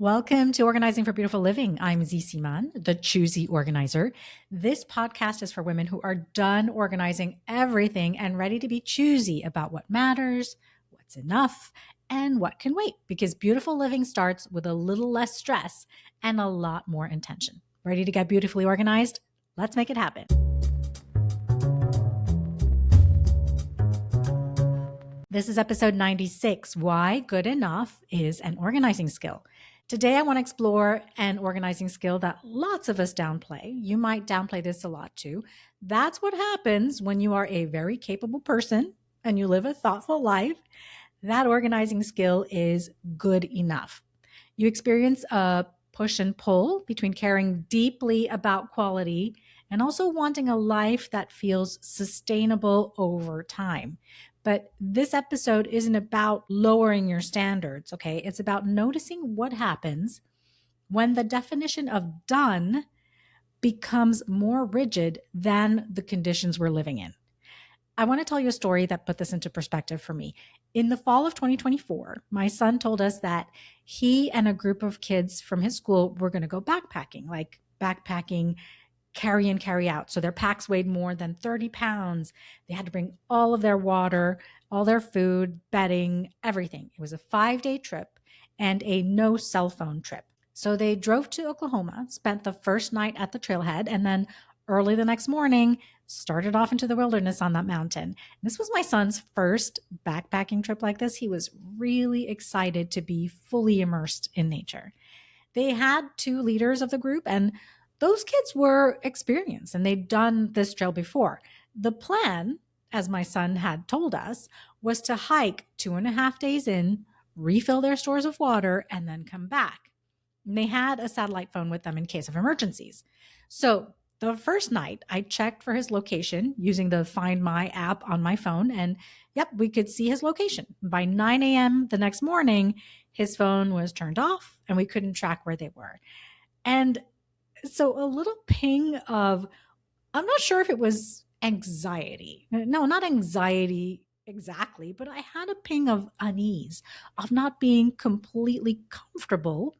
Welcome to Organizing for Beautiful Living. I'm Z Siman, the choosy organizer. This podcast is for women who are done organizing everything and ready to be choosy about what matters, what's enough, and what can wait. Because beautiful living starts with a little less stress and a lot more intention. Ready to get beautifully organized? Let's make it happen. This is episode 96, Why Good Enough is an Organizing Skill. Today, I want to explore an organizing skill that lots of us downplay. You might downplay this a lot too. That's what happens when you are a very capable person and you live a thoughtful life. That organizing skill is good enough. You experience a push and pull between caring deeply about quality and also wanting a life that feels sustainable over time. But this episode isn't about lowering your standards, okay? It's about noticing what happens when the definition of done becomes more rigid than the conditions we're living in. I want to tell you a story that put this into perspective for me. In the fall of 2024, my son told us that he and a group of kids from his school were going to go backpacking, like backpacking carry in, carry out. So their packs weighed more than 30 pounds. They had to bring all of their water, all their food, bedding, everything. It was a 5-day trip and a no cell phone trip. So they drove to Oklahoma, spent the first night at the trailhead, and then early the next morning started off into the wilderness on that mountain. This was my son's first backpacking trip like this. He was really excited to be fully immersed in nature. They had 2 leaders of the group, and those kids were experienced and they'd done this trail before. The plan, as my son had told us, was to hike 2.5 days in, refill their stores of water, and then come back. And they had a satellite phone with them in case of emergencies. So the first night, I checked for his location using the Find My app on my phone, and yep, we could see his location. By 9 a.m. the next morning, his phone was turned off and we couldn't track where they were. And so a little ping of, I'm not sure if it was anxiety. No, not anxiety exactly, but I had a ping of unease, of not being completely comfortable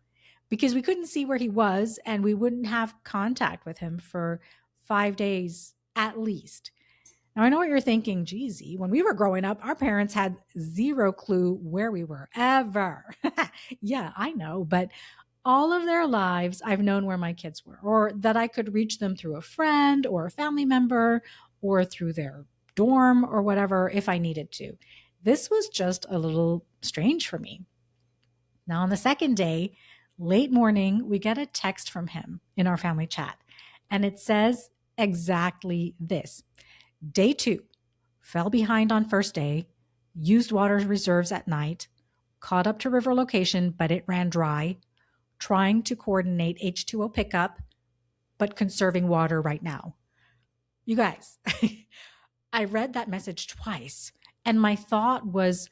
because we couldn't see where he was and we wouldn't have contact with him for 5 days at least. Now, I know what you're thinking, Jeezy. When we were growing up, our parents had zero clue where we were ever. Yeah, I know, but all of their lives, I've known where my kids were, or that I could reach them through a friend or a family member or through their dorm or whatever if I needed to. This was just a little strange for me. Now, on the second day, late morning, we get a text from him in our family chat, and it says exactly this. Day 2, fell behind on first day, used water reserves at night, caught up to river location, but it ran dry, trying to coordinate H2O pickup, but conserving water right now. You guys, I read that message twice, and my thought was,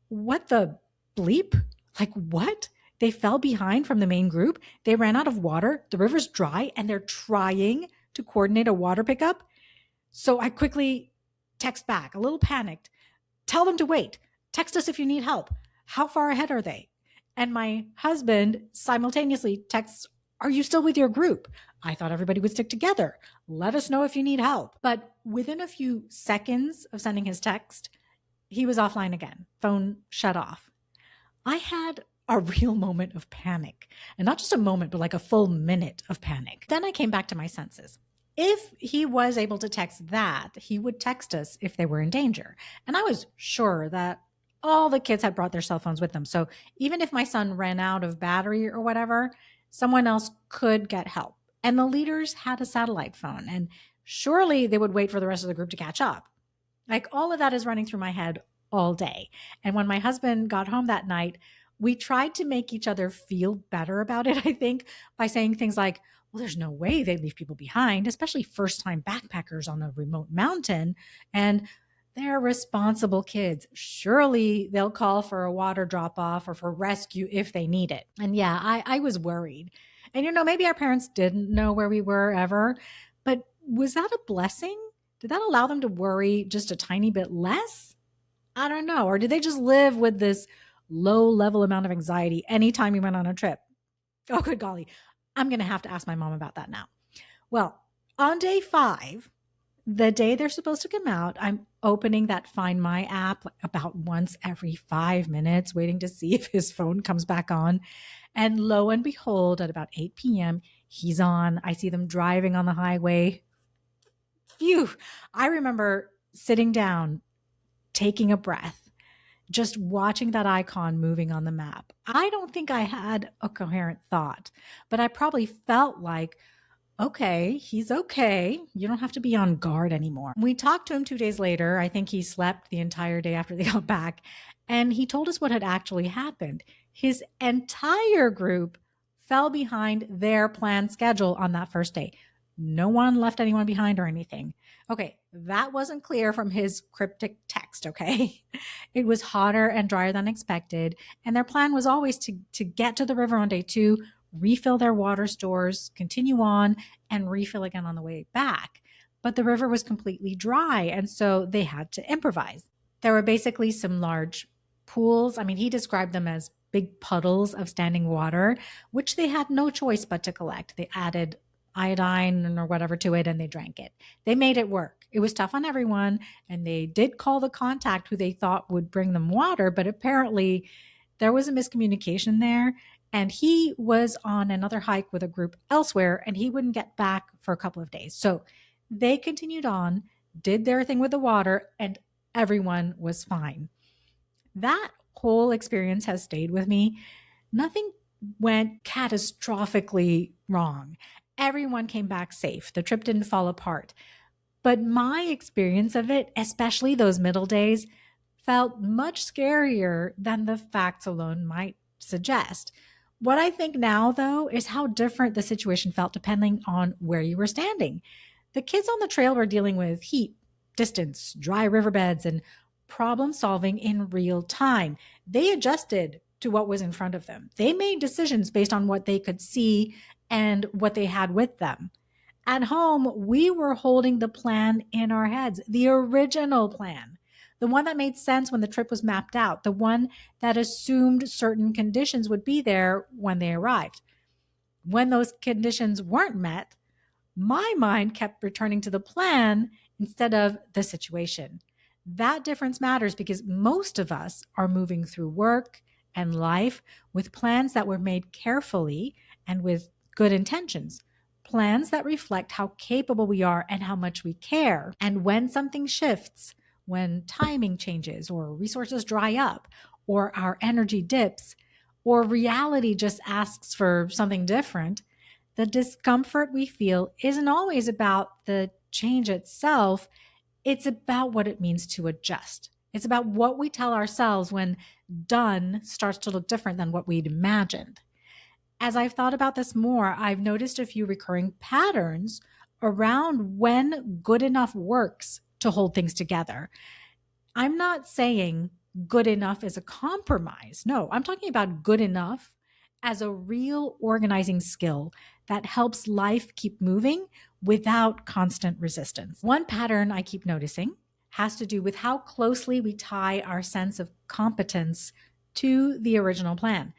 what the bleep? Like, what? They fell behind from the main group. They ran out of water. The river's dry, and they're trying to coordinate a water pickup. So I quickly text back, a little panicked. Tell them to wait. Text us if you need help. How far ahead are they? And my husband simultaneously texts, are you still with your group? I thought everybody would stick together. Let us know if you need help. But within a few seconds of sending his text, he was offline again. Phone shut off. I had a real moment of panic. And not just a moment, but like a full minute of panic. Then I came back to my senses. If he was able to text that, he would text us if they were in danger. And I was sure that all the kids had brought their cell phones with them. So even if my son ran out of battery or whatever, someone else could get help. And the leaders had a satellite phone, and surely they would wait for the rest of the group to catch up. Like, all of that is running through my head all day. And when my husband got home that night, we tried to make each other feel better about it, I think, by saying things like, well, there's no way they'd leave people behind, especially first-time backpackers on a remote mountain. And they're responsible kids. Surely they'll call for a water drop-off or for rescue if they need it. And yeah, I was worried. And maybe our parents didn't know where we were ever, but was that a blessing? Did that allow them to worry just a tiny bit less? I don't know. Or did they just live with this low level amount of anxiety anytime we went on a trip? Oh, good golly. I'm going to have to ask my mom about that now. Well, on day 5, the day they're supposed to come out, I'm opening that Find My app like about once every 5 minutes, waiting to see if his phone comes back on. And lo and behold, at about 8 p.m., he's on. I see them driving on the highway. Phew. I remember sitting down, taking a breath, just watching that icon moving on the map. I don't think I had a coherent thought, but I probably felt like, okay, he's okay. You don't have to be on guard anymore. We talked to him 2 days later. I think he slept the entire day after they got back. And he told us what had actually happened. His entire group fell behind their planned schedule on that first day. No one left anyone behind or anything. Okay, that wasn't clear from his cryptic text, okay? It was hotter and drier than expected. And their plan was always to get to the river on day 2, refill their water stores, continue on, and refill again on the way back. But the river was completely dry, and so they had to improvise. There were basically some large pools. I mean, he described them as big puddles of standing water, which they had no choice but to collect. They added iodine or whatever to it and they drank it. They made it work. It was tough on everyone, and they did call the contact who they thought would bring them water, but apparently there was a miscommunication there. And he was on another hike with a group elsewhere, and he wouldn't get back for a couple of days. So they continued on, did their thing with the water, and everyone was fine. That whole experience has stayed with me. Nothing went catastrophically wrong. Everyone came back safe. The trip didn't fall apart. But my experience of it, especially those middle days, felt much scarier than the facts alone might suggest. What I think now, though, is how different the situation felt depending on where you were standing. The kids on the trail were dealing with heat, distance, dry riverbeds, and problem solving in real time. They adjusted to what was in front of them. They made decisions based on what they could see and what they had with them. At home, we were holding the plan in our heads, the original plan, the one that made sense when the trip was mapped out, the one that assumed certain conditions would be there when they arrived. When those conditions weren't met, my mind kept returning to the plan instead of the situation. That difference matters because most of us are moving through work and life with plans that were made carefully and with good intentions. Plans that reflect how capable we are and how much we care. And when something shifts, when timing changes or resources dry up or our energy dips or reality just asks for something different, the discomfort we feel isn't always about the change itself. It's about what it means to adjust. It's about what we tell ourselves when done starts to look different than what we'd imagined. As I've thought about this more, I've noticed a few recurring patterns around when good enough works to hold things together. I'm not saying good enough is a compromise. No, I'm talking about good enough as a real organizing skill that helps life keep moving without constant resistance. One pattern I keep noticing has to do with how closely we tie our sense of competence to the original plan.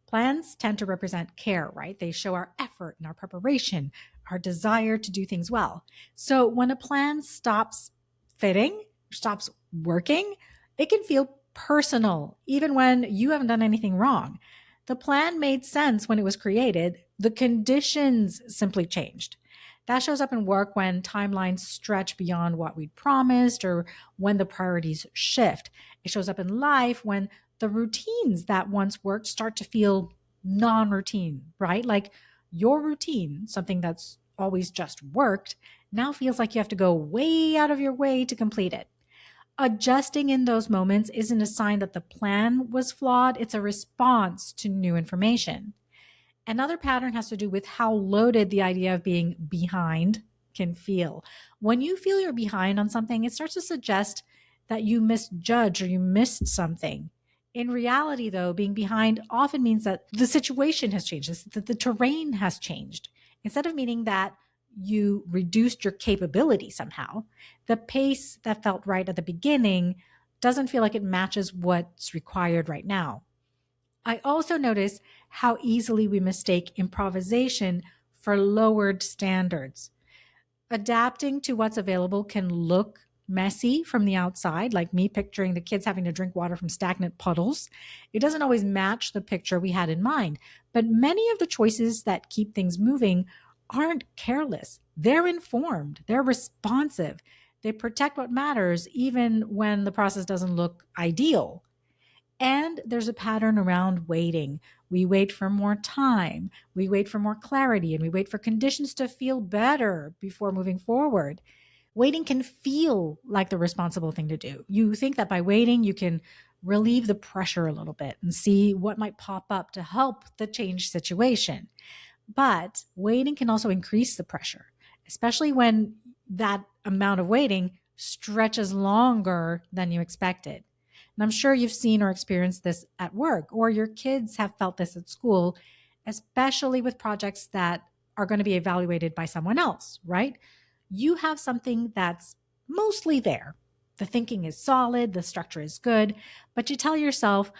Plans tend to represent care, right? They show our effort and our preparation, our desire to do things well. So when a plan stops fitting, stops working, it can feel personal, even when you haven't done anything wrong. The plan made sense when it was created. The conditions simply changed. That shows up in work when timelines stretch beyond what we'd promised or when the priorities shift. It shows up in life when the routines that once worked start to feel non routine, right? Like your routine, something that's always just worked, now feels like you have to go way out of your way to complete it. Adjusting in those moments isn't a sign that the plan was flawed, it's a response to new information. Another pattern has to do with how loaded the idea of being behind can feel. When you feel you're behind on something, it starts to suggest that you misjudged or you missed something. In reality, though, being behind often means that the situation has changed, that the terrain has changed. Instead of meaning that you reduced your capability somehow, the pace that felt right at the beginning doesn't feel like it matches what's required right now. I also notice how easily we mistake improvisation for lowered standards. Adapting to what's available can look messy from the outside, like me picturing the kids having to drink water from stagnant puddles. It doesn't always match the picture we had in mind, but many of the choices that keep things moving aren't careless. They're informed, they're responsive, they protect what matters, even when the process doesn't look ideal. And there's a pattern around waiting. We wait for more time, we wait for more clarity, and we wait for conditions to feel better before moving forward. Waiting can feel like the responsible thing to do. You think that by waiting, you can relieve the pressure a little bit and see what might pop up to help the change situation. But waiting can also increase the pressure, especially when that amount of waiting stretches longer than you expected. And I'm sure you've seen or experienced this at work, or your kids have felt this at school, especially with projects that are going to be evaluated by someone else, right? You have something that's mostly there. The thinking is solid, the structure is good, but you tell yourself,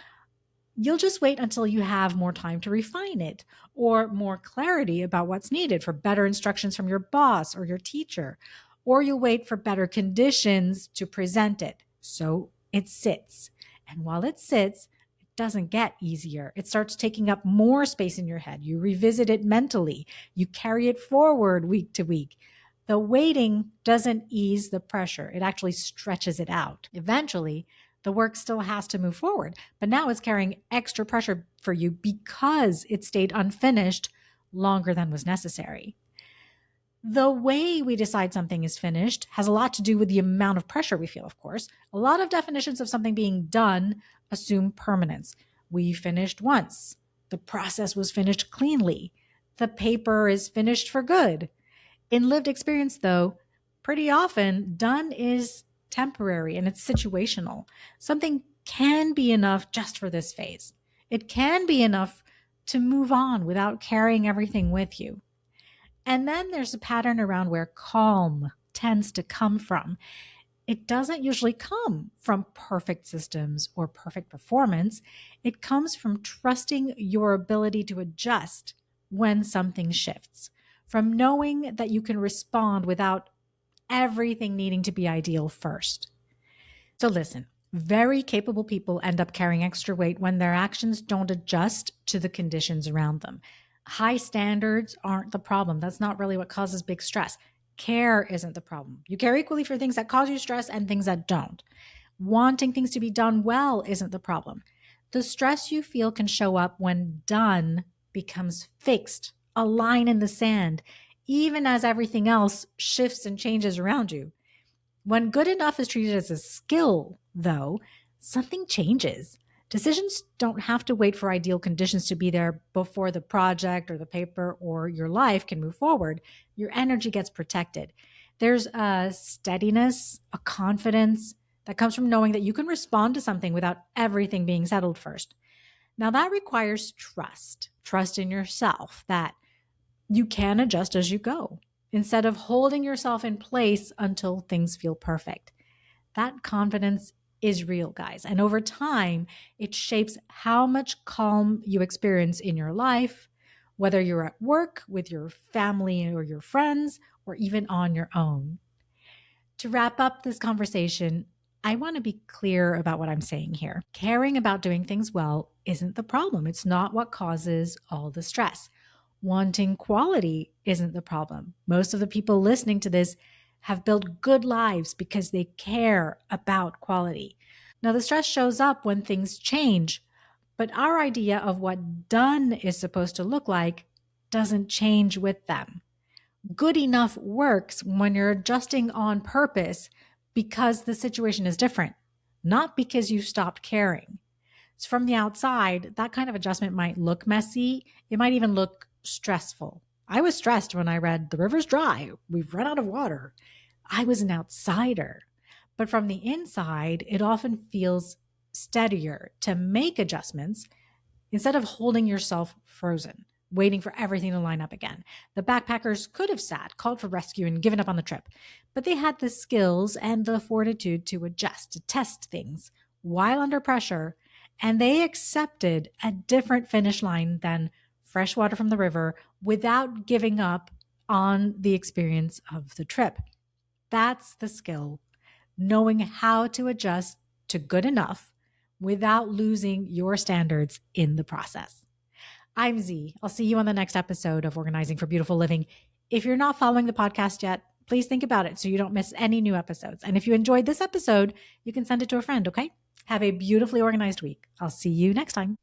you'll just wait until you have more time to refine it or more clarity about what's needed for better instructions from your boss or your teacher, or you'll wait for better conditions to present it. So it sits. And while it sits, it doesn't get easier. It starts taking up more space in your head. You revisit it mentally, you carry it forward week to week. The waiting doesn't ease the pressure, it actually stretches it out. Eventually, the work still has to move forward, but now it's carrying extra pressure for you because it stayed unfinished longer than was necessary. The way we decide something is finished has a lot to do with the amount of pressure we feel, of course. A lot of definitions of something being done assume permanence. We finished once. The process was finished cleanly. The paper is finished for good. In lived experience, though, pretty often done is temporary and it's situational. Something can be enough just for this phase. It can be enough to move on without carrying everything with you. And then there's a pattern around where calm tends to come from. It doesn't usually come from perfect systems or perfect performance. It comes from trusting your ability to adjust when something shifts, from knowing that you can respond without everything needing to be ideal first. So listen, very capable people end up carrying extra weight when their actions don't adjust to the conditions around them. High standards aren't the problem. That's not really what causes big stress. Care isn't the problem. You care equally for things that cause you stress and things that don't. Wanting things to be done well isn't the problem. The stress you feel can show up when done becomes fixed, a line in the sand, even as everything else shifts and changes around you. When good enough is treated as a skill, though, something changes. Decisions don't have to wait for ideal conditions to be there before the project or the paper or your life can move forward. Your energy gets protected. There's a steadiness, a confidence that comes from knowing that you can respond to something without everything being settled first. Now, that requires trust in yourself that you can adjust as you go instead of holding yourself in place until things feel perfect. That confidence is real, guys. And over time, it shapes how much calm you experience in your life, whether you're at work, with your family or your friends, or even on your own. To wrap up this conversation, I want to be clear about what I'm saying here. Caring about doing things well isn't the problem. It's not what causes all the stress. Wanting quality isn't the problem. Most of the people listening to this have built good lives because they care about quality. Now, the stress shows up when things change, but our idea of what done is supposed to look like doesn't change with them. Good enough works when you're adjusting on purpose because the situation is different, not because you stopped caring. So from the outside, that kind of adjustment might look messy. It might even look stressful. I was stressed when I read "The river's dry. We've run out of water." I was an outsider. But from the inside, it often feels steadier to make adjustments instead of holding yourself frozen, waiting for everything to line up again. The backpackers could have sat, called for rescue, and given up on the trip, but they had the skills and the fortitude to adjust, to test things while under pressure, and they accepted a different finish line than fresh water from the river without giving up on the experience of the trip. That's the skill, knowing how to adjust to good enough without losing your standards in the process. I'm Z. I'll see you on the next episode of Organizing for Beautiful Living. If you're not following the podcast yet, please think about it so you don't miss any new episodes. And if you enjoyed this episode, you can send it to a friend, okay? Have a beautifully organized week. I'll see you next time.